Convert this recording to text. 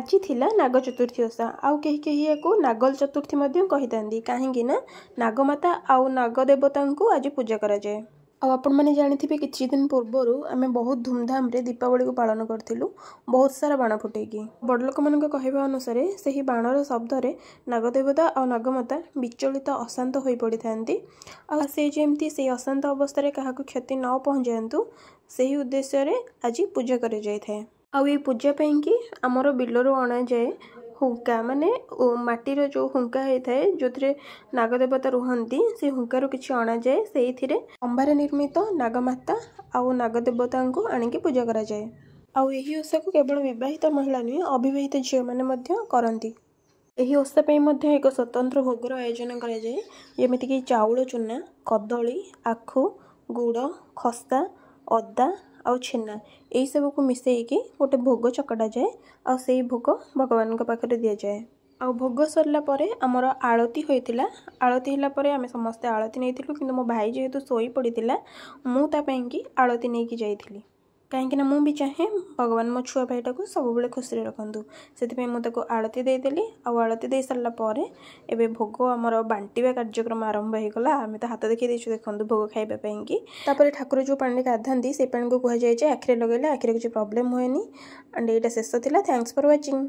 आज थिला नाग चतुर्थी ओषा आउ कहीं कहीं या नागल चतुर्थी कही कहीं नागमाता आउ नागदेवता को आज पूजा करा जाए। आपण मैंने जानी किछि दिन पूर्वर आम बहुत धूमधाम रे दीपावली को पालन करूँ बहुत सारा बाण फुटेकी बड़ लोक मान कहवा अनुसार से ही बाणर शब्द नागदेवता और नागमाता विचलित अशांत हो पड़ी था से जमती से अशांत अवस्था क्या क्षति न पहुँचातु से उद्देश्य आज पूजा कर जाए। आउ ये पूजा कि आमर बिलरू अणा जाए हुंका माने माटीर जो हुंका होता है जो थे नागदेवता रुहंती से हुंकार किसी अणा जाए से अंबार निर्मित नागमाता आउ नागदेवता को आणिकी पूजा करा जाए। आउ यही ओषा को केवल विवाहित महिला नुहे अविवाहित झील मैंने करती। यही ओषा एक स्वतंत्र भोगर आयोजन करा जाए जमीती कि चाउल चूना कदली आखु गुड़ खस्ता अदा आउ छेना यही सब को मिसेकी गोटे भोग चकटा जाए आ से भोग भगवान पाखे दि जाए। आ भोग सरला आमर आलती होता आलती है आम समस्ते आलती नहीं कि मो भाई जेहेतु शोई पड़ा मुझे आलती नहीं कि जाइली कहीं मुझे चाहे भगवान मो छुआ भाईटा को सब बेले खुशी रखु से मुझे आलती देदेली आलती दे सारापर एवं भोग आमर बांटा कार्यक्रम आरंभ होगा आम तो हाथ देखी देखु देखो भोग खावाई ठाकुर जो पानी गाधाती से पानी को कहुए आखिरे लगेले आखिरे किसी प्रॉब्लम हुए एंड यहाँ शेष था। Thanks for watching.